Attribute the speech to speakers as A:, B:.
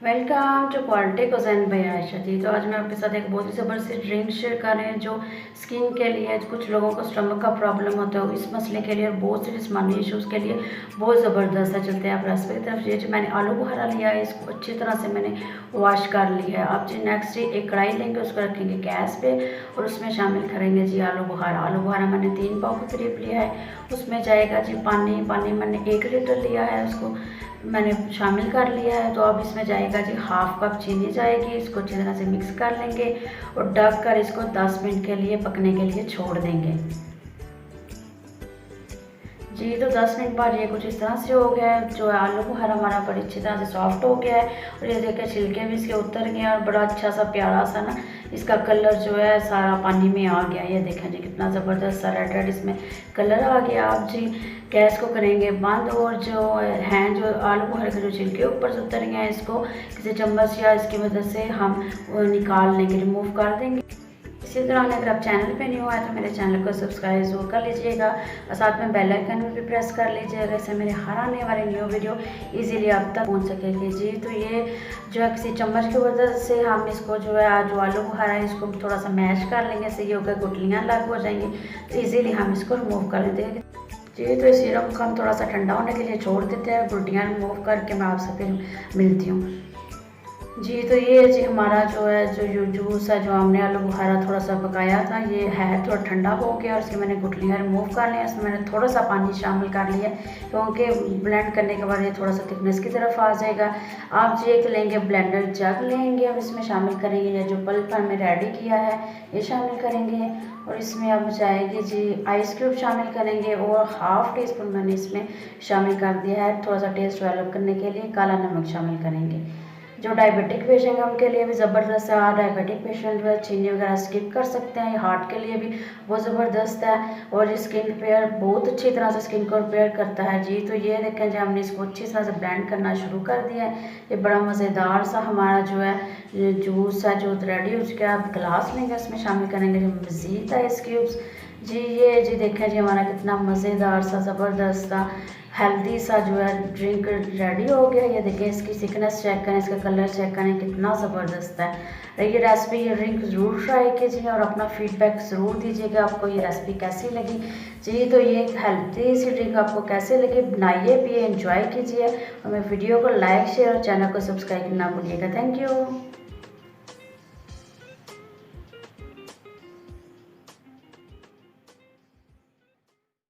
A: Welcome to quality cuisine by Ayesha ji. तो आज मैं आपके साथ एक बहुत ही ज़बरदस्त ड्रिंक शेयर कर रहे हैं जो स्किन के लिए, कुछ लोगों को स्टमक का प्रॉब्लम होता है इस मसले के लिए और बहुत से जिस्मानी इश्यूज़ के लिए बहुत ज़बरदस्त है। चलते हैं आप रेसिपी की तरफ। ये जो मैंने आलू बुखारा लिया है इसको अच्छी तरह से मैंने वॉश कर लिया है। आप जी नेक्स्ट एक कढ़ाई लेंगे, उसको रखेंगे गैस पे और उसमें शामिल करेंगे जी आलू बुखारा। आलू बुखारा मैंने 3 पाव के करीब लिया है। उसमें जाएगा जी पानी मैंने 1 लीटर लिया है, उसको मैंने शामिल कर लिया है। तो अब इसमें जाएगा जी हाफ कप चीनी जाएगी। इसको अच्छी तरह से मिक्स कर लेंगे और ढक कर इसको 10 मिनट के लिए पकने के लिए छोड़ देंगे जी। तो 10 मिनट बाद ये कुछ इस तरह से हो गया है। जो आलू बुखारा हमारा बड़ी अच्छी तरह से सॉफ्ट हो गया है और ये देखिए छिलके भी इसके उतर गए हैं और बड़ा अच्छा सा प्यारा सा ना इसका कलर जो है सारा पानी में आ गया। ये देखें जी कितना ज़बरदस्त सा रेड इसमें कलर आ गया। आप जी गैस को करेंगे बंद और जो हैं जो आलू बुखारे के जो छिलके ऊपर से उतर गए हैं इसको किसी चम्मच या इसकी मदद से हम निकाल लेंगे, रिमूव कर देंगे। इसी तरह अगर आप चैनल पे नहीं हुआ है तो मेरे चैनल को सब्सक्राइब ज़रूर कर लीजिएगा और साथ में बेल आइकन भी प्रेस कर लीजिएगा, इससे मेरे हर आने वाले न्यू वीडियो इजीली आप तक पहुंच सकेगी जी। तो ये जो है किसी चम्मच की मदद से हम इसको जो है जो आलू बुखारा है इसको थोड़ा सा मैश कर लेंगे, इससे ये होकर गुठलियाँ अलग हो जाएंगी तो ईज़िली हम इसको रिमूव कर लेते हैं जी। तो इस सिरप को हम थोड़ा सा ठंडा होने के लिए छोड़ देते हैं। गुठलियाँ रिमूव करके मैं आपसे फिर मिलती हूँ जी। तो ये जी हमारा जो है जो जूस है जो हमने आलू बुखारा थोड़ा सा पकाया था ये है थोड़ा ठंडा हो गया और इसकी मैंने गुठलियाँ रिमूव कर लिया। इसमें मैंने थोड़ा सा पानी शामिल कर लिया क्योंकि ब्लेंड करने के बाद ये थोड़ा सा थिकनेस की तरफ आ जाएगा। आप जी एक लेंगे ब्लेंडर जग लेंगे और इसमें शामिल करेंगे या जो पल्प हमने रेडी किया है ये शामिल करेंगे और इसमें अब जाएगी जी आइस क्यूब शामिल करेंगे और हाफ़ टी स्पून मैंने इसमें शामिल कर दिया है थोड़ा सा टेस्ट डेवलप करने के लिए काला नमक शामिल करेंगे। जो डायबिटिक पेशेंट है उनके लिए भी ज़बरदस्त है। डायबिटिक पेशेंट जो है चीनी वगैरह स्किप कर सकते हैं। हार्ट के लिए भी बहुत ज़बरदस्त है और ये स्किन रिपेयर बहुत अच्छी तरह से स्किन को रिपेयर करता है जी। तो ये देखें जी हमने इसको अच्छी तरह से ब्लेंड करना शुरू कर दिया है। ये बड़ा मज़ेदार सा हमारा जो है जूस है जो रेडी हो चुका है। आप गिलास लेंगे उसमें शामिल करेंगे जो मज़ीद आइस क्यूब्स जी। ये जी देखें जी हमारा कितना मज़ेदार सा ज़बरदस्त सा हेल्दी सा जो है ड्रिंक रेडी हो गया। ये देखिए इसकी थिकनेस चेक करें, इसका कलर चेक करें कितना ज़बरदस्त है। ये रेसिपी ये ड्रिंक ज़रूर ट्राई कीजिए और अपना फीडबैक ज़रूर दीजिएगा आपको ये रेसिपी कैसी लगी जी। तो ये हेल्दी सी ड्रिंक आपको कैसे लगी, बनाइए पिए, एंजॉय कीजिए और मेरे वीडियो को लाइक शेयर और चैनल को सब्सक्राइब करना भूलिएगा। Thank you.